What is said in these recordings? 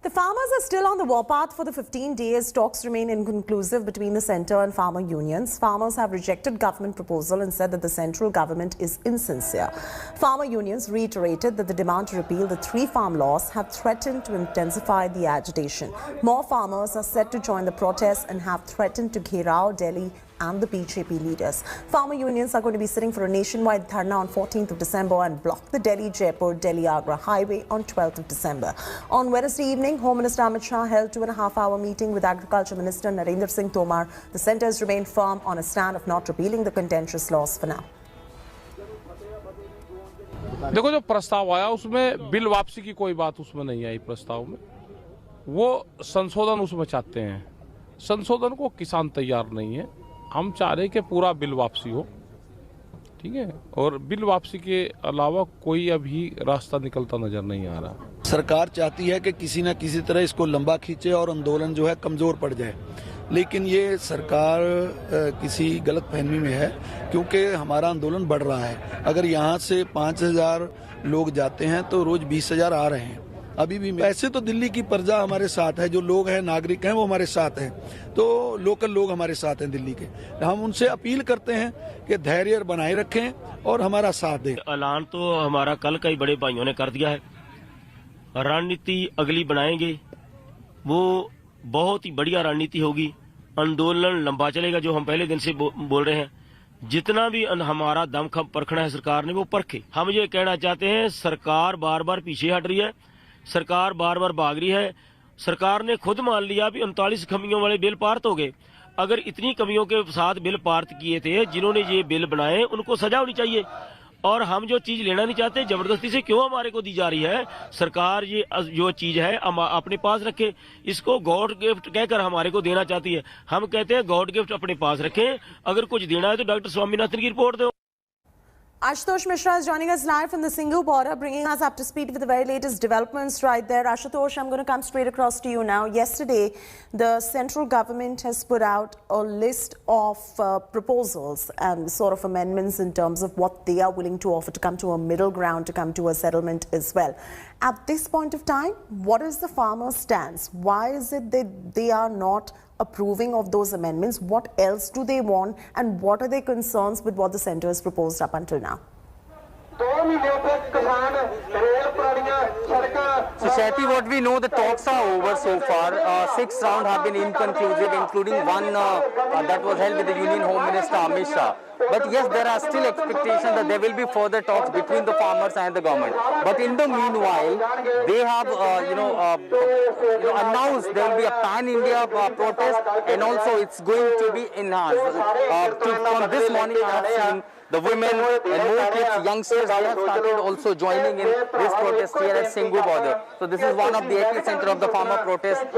The farmers are still on the warpath for the 15 days. Talks remain inconclusive between the centre and farmer unions. Farmers have rejected government proposal and said that the central government is insincere. Farmer unions reiterated that the demand to repeal the 3 farm laws have threatened to intensify the agitation. More farmers are set to join the protests and have threatened to gherao Delhi and the BJP leaders. Farmer unions are going to be sitting for a nationwide dharna on 14th of December and block the Delhi-Jaipur, Delhi-Agra highway on 12th of December. On Wednesday evening, Home Minister Amit Shah held 2.5-hour meeting with Agriculture Minister Narendra Singh Tomar. The centre has remained firm on a stand of not repealing the contentious laws for now. देखो, जो प्रस्ताव आया उसमें bill वापसी की कोई बात उसमें नहीं आई। प्रस्ताव में वो संशोधन उसमें चाहते हैं। संशोधन को किसान तैयार नहीं है। हम चाह रहे कि पूरा बिल वापसी हो, ठीक है, और बिल वापसी के अलावा कोई अभी रास्ता निकलता नजर नहीं आ रहा। सरकार चाहती है कि किसी न किसी तरह इसको लंबा खींचे और आंदोलन जो है कमजोर पड़ जाए, लेकिन ये सरकार किसी गलत फहमी में है, क्योंकि हमारा आंदोलन बढ़ रहा है। अगर यहाँ से 5,000 लोग जाते हैं तो रोज 20,000 आ रहे हैं। अभी भी ऐसे तो दिल्ली की प्रजा हमारे साथ है, जो लोग हैं, नागरिक हैं, वो हमारे साथ हैं, तो लोकल लोग हमारे साथ हैं दिल्ली के। हम उनसे अपील करते हैं कि धैर्य बनाए रखें और हमारा साथ दें। ऐलान तो हमारा कल कई बड़े भाइयों ने कर दिया है। रणनीति अगली बनाएंगे, वो बहुत ही बढ़िया रणनीति होगी। आंदोलन लंबा चलेगा, जो हम पहले दिन से बोल रहे हैं। जितना भी हमारा दम परखना है सरकार ने वो परखे। हम ये कहना चाहते हैं, सरकार बार बार पीछे हट रही है, सरकार बार बार भाग रही है। सरकार ने खुद मान लिया भी 39 कमियों वाले बिल पारित हो गए। अगर इतनी कमियों के साथ बिल पारित किए थे, जिन्होंने ये बिल बनाए उनको सजा होनी चाहिए। और हम जो चीज लेना नहीं चाहते, जबरदस्ती से क्यों हमारे को दी जा रही है? सरकार ये जो चीज है अपने पास रखे। इसको गॉड गिफ्ट कहकर हमारे को देना चाहती है। हम कहते हैं गॉड गिफ्ट अपने पास रखें। अगर कुछ देना है तो डॉक्टर स्वामीनाथन की रिपोर्ट दो। Ashutosh Mishra is joining us live from the Singhu border, bringing us up to speed with the very latest developments right there. Ashutosh, I'm going to come straight across to you now. Yesterday, the central government has put out a list of proposals and sort of amendments in terms of what they are willing to offer to come to a middle ground, to come to a settlement as well. At this point of time, what is the farmers' stance? Why is it that they are not approving of those amendments? What else do they want, and what are their concerns with what the centre has proposed up until now? So Shati, what we know, the talks are over so far. 6 rounds have been inconclusive, including one that was held with the Union Home Minister Amit Shah. But yes, there are still expectations that there will be further talks between the farmers and the government. But in the meanwhile, they have announced there will be a pan-India protest, and also it's going to be enhanced. From this morning, I have seen the women and more kids, youngsters, they have started also joining in this protest here at Singhu border. So this is one of the epicenter of the farmer protest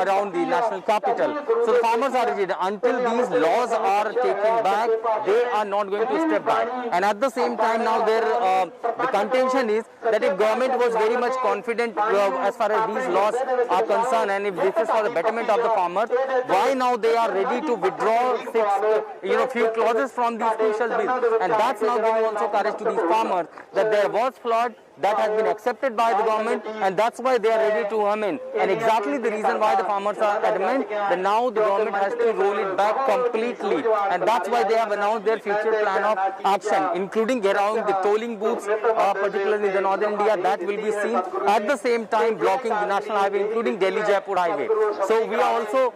around the national capital. So the farmers are rigid. Until these laws are taken back, they are not going to step back. And at the same time now, the contention is that if government was very much confident as far as these laws are concerned, and if this is for the betterment of the farmers, why now they are ready to withdraw few clauses from these crucial bills? And that's now giving also courage to these farmers that there was flood that has been accepted by the government, and that's why they are ready to amend. And exactly the reason why the farmers are adamant that now the government has to roll it back completely, and that's why they have announced their future plan of action, including gherauing the tolling booths, particularly in the northern India, that will be seen. At the same time, blocking the national highway, including Delhi-Jaipur highway. So we are also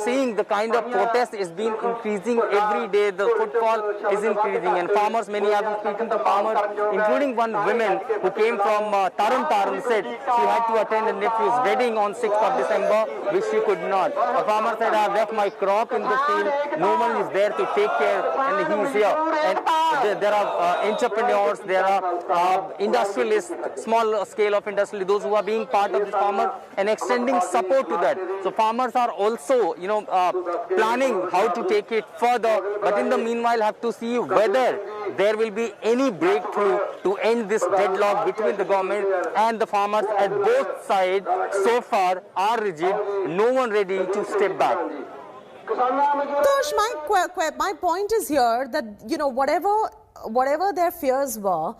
seeing the kind of protest is being increasing every day. The footfall is increasing, and farmers, many have been speaking to farmers, including one woman who came from Taran, said she had to attend a nephew's wedding on 6th of December, which she could not. A farmer said, I have left my crop in the field, no one is there to take care, and he is here. And there are entrepreneurs, there are industrialists, small scale of industrialists, those who are being part of this farmer and extending support to that. So farmers are also planning how to take it further, but in the meanwhile have to see whether there will be any breakthrough to end this deadlock between the government and the farmers. At both sides so far are rigid, no one ready to step back. Tosh, my point is here that, whatever their fears were,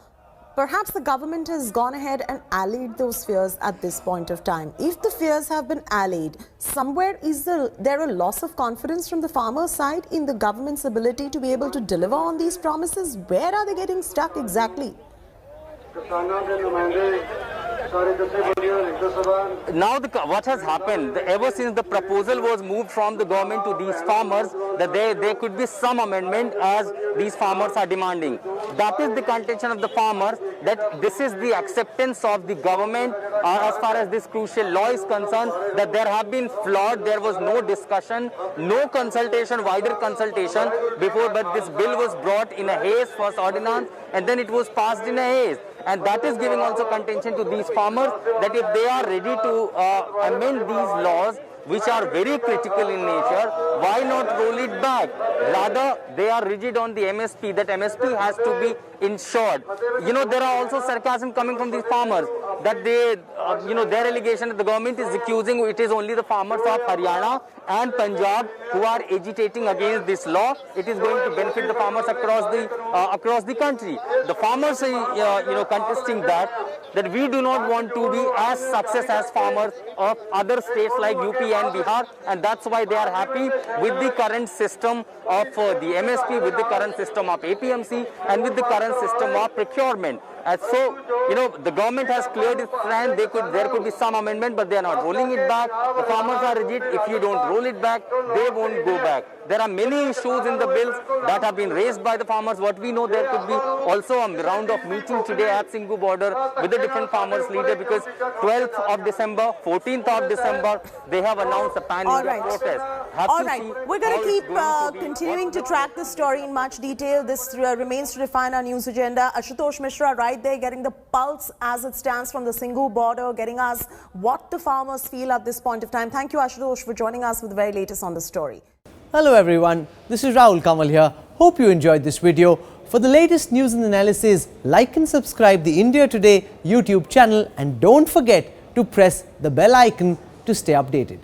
perhaps the government has gone ahead and allayed those fears at this point of time. If the fears have been allayed, somewhere is there a loss of confidence from the farmers' side in the government's ability to be able to deliver on these promises? Where are they getting stuck exactly? Now what has happened, ever since the proposal was moved from the government to these farmers, that there could be some amendment as these farmers are demanding. That is the contention of the farmers, that this is the acceptance of the government as far as this crucial law is concerned, that there have been flawed, there was no discussion, no consultation, wider consultation before, but this bill was brought in a haste, first ordinance, and then it was passed in a haste. And that is giving also contention to these farmers, that if they are ready to amend these laws, which are very critical in nature, why not roll it back? Rather, they are rigid on the MSP, that MSP has to be ensured. You know, there are also sarcasm coming from these farmers, that they, their allegation that the government is accusing it is only the farmers of Haryana and Punjab who are agitating against this law. It is going to benefit the farmers across the country. The farmers are, contesting that we do not want to be as success as farmers of other states like UP and Bihar, and that's why they are happy with the current system of the MSP, with the current system of APMC, and with the current system of procurement. So, the government has cleared its plan. There could be some amendment, but they are not rolling it back. The farmers are rigid. If you don't roll it back, they won't go back. There are many issues in the bills that have been raised by the farmers. What we know, there could be also a round of meeting today at Singhu border with the different farmers leader, because 12th of December, 14th of December, they have announced a pan-India protest. All right, we're going to keep continuing to track this story in much detail. This remains to define our news agenda. Ashutosh Mishra right there getting the pulse as it stands from the Singhu border, getting us what the farmers feel at this point of time. Thank you, Ashutosh, for joining us with the very latest on the story. Hello everyone, this is Rahul Kamal here. Hope you enjoyed this video. For the latest news and analysis, like and subscribe the India Today YouTube channel, and don't forget to press the bell icon to stay updated.